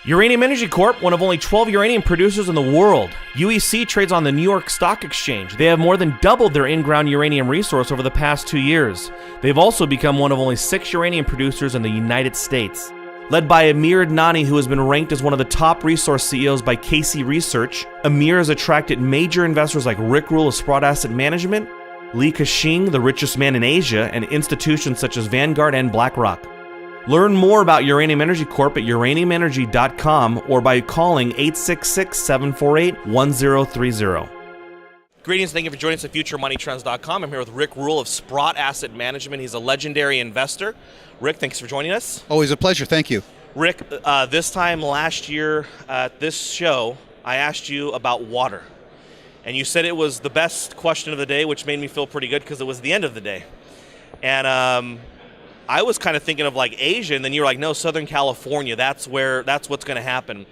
Uranium Energy Corp, one of only 12 uranium producers in the world. UEC trades on the New York Stock Exchange. They have more than doubled their in-ground uranium resource over the past 2 years. They've also become one of only 6 uranium producers in the United States. Led by Amir Adnani, who has been ranked as one of the top resource CEOs by Casey Research, Amir has attracted major investors like Rick Rule of Sprott Asset Management, Li Ka-shing, the richest man in Asia, and institutions such as Vanguard and BlackRock. Learn more about Uranium Energy Corp at uraniumenergy.com or by calling 866-748-1030. Greetings, thank you for joining us at FutureMoneyTrends.com. I'm here with Rick Rule of Sprott Asset Management. He's a legendary investor. Rick, thanks for joining us. Always a pleasure, thank you. Rick, this time last year at this show, I asked you about water. And you said it was the best question of the day, which made me feel pretty good because it was the end of the day. And I was kind of thinking of like Asia, and then you were like, no, Southern California, that's what's going to happen.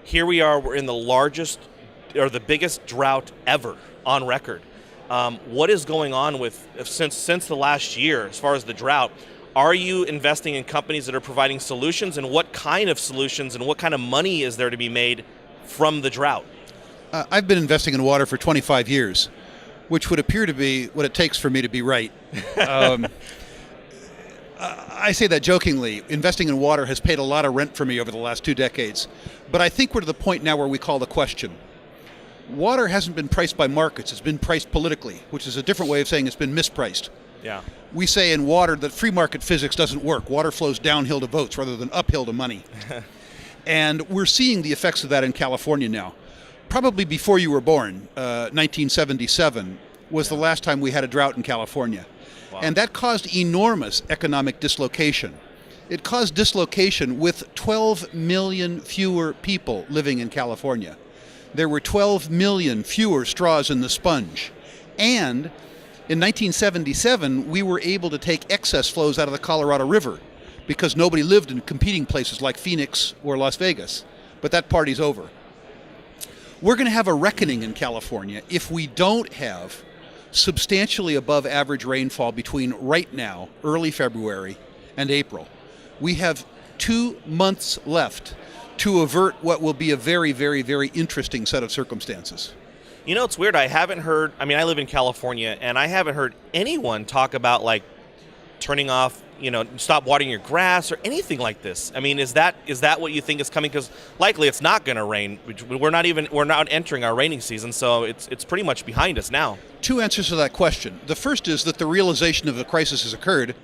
Here we are, we're in the largest or the biggest drought ever on record. What is going on with since the last year as far as the drought? Are you investing in companies that are providing solutions, and what kind of solutions and what kind of money is there to be made from the drought? I've been investing in water for 25 years, which would appear to be what it takes for me to be right. I say that jokingly. Investing in water has paid a lot of rent for me over the last 2 decades. But I think we're to the point now where we call the question. Water hasn't been priced by markets. It's been priced politically, which is a different way of saying it's been mispriced. Yeah. We say in water that free market physics doesn't work. Water flows downhill to votes rather than uphill to money. And we're seeing the effects of that in California now. Probably before you were born, 1977 was the last time we had a drought in California. Wow. And that caused enormous economic dislocation. It caused dislocation with 12 million fewer people living in California. There were 12 million fewer straws in the sponge. And in 1977, we were able to take excess flows out of the Colorado River because nobody lived in competing places like Phoenix or Las Vegas. But that party's over. We're going to have a reckoning in California if we don't have substantially above average rainfall between right now, early February, and April. We have 2 months left to avert what will be a very, very, very interesting set of circumstances. You know, it's weird. I live in California, and I haven't heard anyone talk about like turning off, stop watering your grass or anything like this. I mean, is that what you think is coming? Because likely it's not going to rain. We're not entering our raining season, so it's pretty much behind us now. 2 answers to that question. The first is that the realization of the crisis has occurred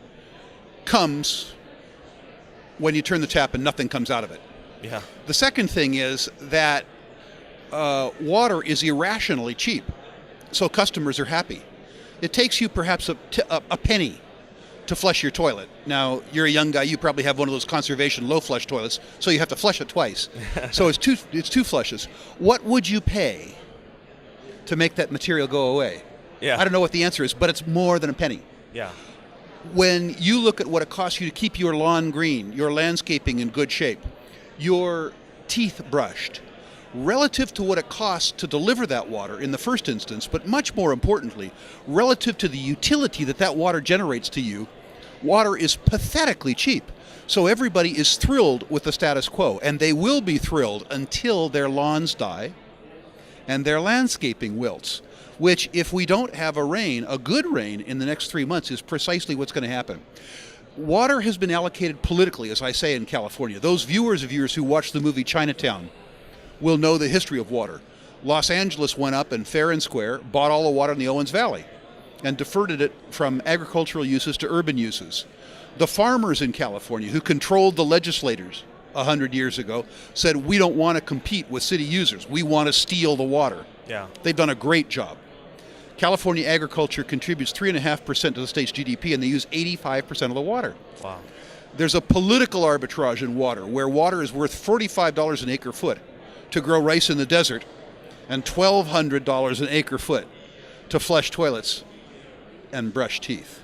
comes when you turn the tap and nothing comes out of it. Yeah. The second thing is that water is irrationally cheap, so customers are happy. It takes you perhaps a penny to flush your toilet. Now, you're a young guy, you probably have one of those conservation low flush toilets, so you have to flush it twice. So it's two flushes. What would you pay to make that material go away? Yeah. I don't know what the answer is, but it's more than a penny. Yeah. When you look at what it costs you to keep your lawn green, your landscaping in good shape, your teeth brushed, relative to what it costs to deliver that water in the first instance, but much more importantly, relative to the utility that water generates to you, water is pathetically cheap. So everybody is thrilled with the status quo, and they will be thrilled until their lawns die and their landscaping wilts, which if we don't have a good rain in the next 3 months is precisely what's going to happen. Water has been allocated politically, as I say, in California. Those viewers of yours who watched the movie Chinatown will know the history of water. Los Angeles went up and fair and square bought all the water in the Owens Valley and diverted it from agricultural uses to urban uses. The farmers in California who controlled the legislators 100 years ago said, we don't want to compete with city users. We want to steal the water. Yeah. They've done a great job. California agriculture contributes 3.5% to the state's GDP, and they use 85% of the water. Wow. There's a political arbitrage in water where water is worth $45 an acre foot to grow rice in the desert and $1,200 an acre foot to flush toilets and brush teeth.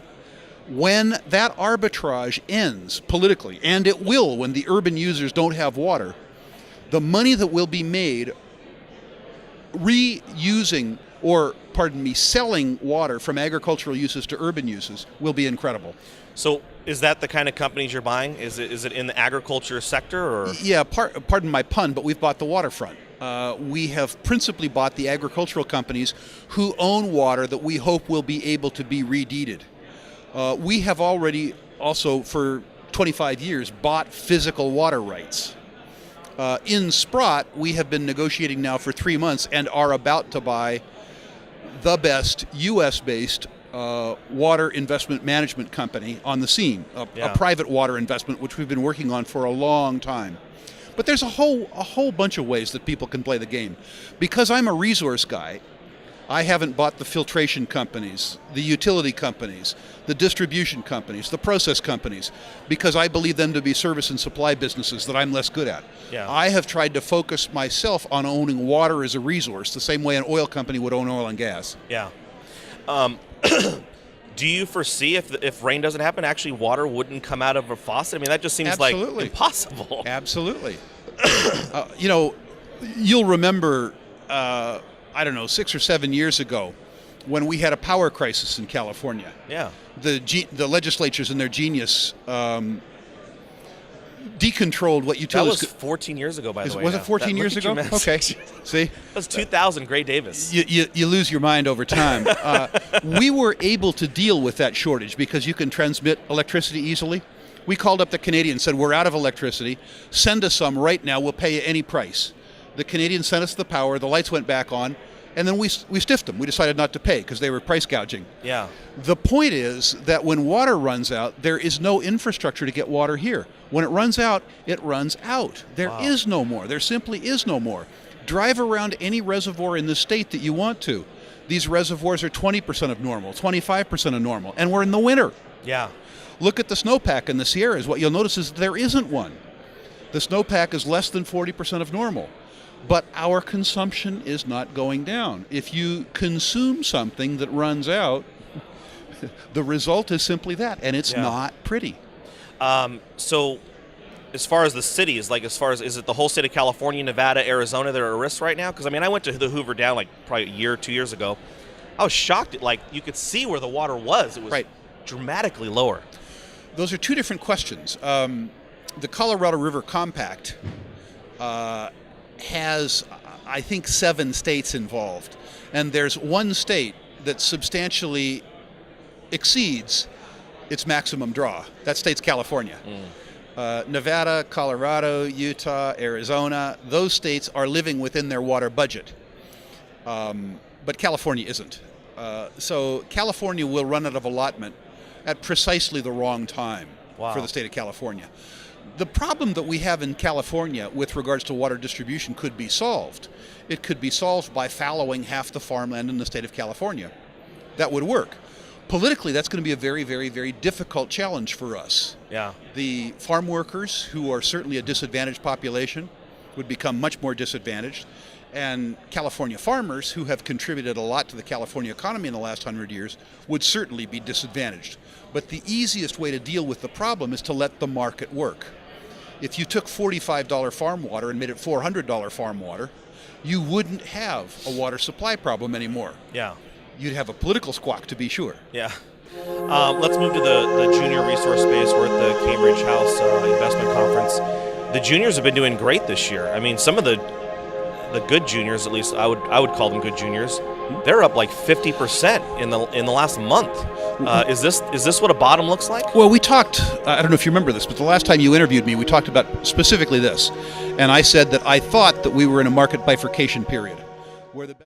When that arbitrage ends politically, and it will when the urban users don't have water, the money that will be made reusing or, pardon me, selling water from agricultural uses to urban uses will be incredible. So is that the kind of companies you're buying? Is it in the agriculture sector, or? Yeah, pardon my pun, but we've bought the waterfront. We have principally bought the agricultural companies who own water that we hope will be able to be redeeded. We have already also, for 25 years, bought physical water rights. In Sprott, we have been negotiating now for 3 months and are about to buy the best U.S.-based water investment management company on the scene, a private water investment, which we've been working on for a long time. But there's a whole bunch of ways that people can play the game. Because I'm a resource guy, I haven't bought the filtration companies, the utility companies, the distribution companies, the process companies, because I believe them to be service and supply businesses that I'm less good at. Yeah. I have tried to focus myself on owning water as a resource, the same way an oil company would own oil and gas. Yeah. Do you foresee if rain doesn't happen, actually water wouldn't come out of a faucet? I mean, that just seems like impossible. Absolutely. You'll remember, I don't know, 6 or 7 years ago, when we had a power crisis in California. Yeah. The legislatures in their genius decontrolled what utilities. That was 14 years ago, by the way. Was it 14 years ago? Okay. See? That was 2000, Gray Davis. You lose your mind over time. We were able to deal with that shortage because you can transmit electricity easily. We called up the Canadians and said, we're out of electricity. Send us some right now. We'll pay you any price. The Canadians sent us the power. The lights went back on. And then we stiffed them. We decided not to pay because they were price gouging. Yeah. The point is that when water runs out, there is no infrastructure to get water here. When it runs out, it runs out. There is no more. There simply is no more. Drive around any reservoir in the state that you want to. These reservoirs are 20% of normal, 25% of normal, and we're in the winter. Yeah. Look at the snowpack in the Sierras. What you'll notice is there isn't one. The snowpack is less than 40% of normal. But our consumption is not going down. If you consume something that runs out, the result is simply that, and it's not pretty. So as far as the cities, is it the whole state of California, Nevada, Arizona that are at risk right now? Because, I mean, I went to the Hoover Dam probably a year, 2 years ago. I was shocked. You could see where the water was. It was dramatically lower. Those are two different questions. The Colorado River Compact has, I think, 7 states involved. And there's one state that substantially exceeds its maximum draw. That state's California. Nevada, Colorado, Utah, Arizona, those states are living within their water budget. But California isn't. So California will run out of allotment at precisely the wrong time for the state of California. The problem that we have in California with regards to water distribution could be solved. It could be solved by fallowing half the farmland in the state of California. That would work. Politically, that's going to be a very, very, very difficult challenge for us. Yeah. The farm workers, who are certainly a disadvantaged population, would become much more disadvantaged. And California farmers, who have contributed a lot to the California economy in the last 100 years, would certainly be disadvantaged. But the easiest way to deal with the problem is to let the market work. If you took $45 farm water and made it $400 farm water, you wouldn't have a water supply problem anymore. Yeah. You'd have a political squawk, to be sure. Yeah. Let's move to the junior resource space. We're at the Cambridge House Investment Conference. The juniors have been doing great this year. I mean, some of the good juniors, at least I would call them good juniors, they're up like 50% in the last month. Is this what a bottom looks like? Well, we talked, I don't know if you remember this, but the last time you interviewed me, we talked about specifically this. And I said that I thought that we were in a market bifurcation period, where the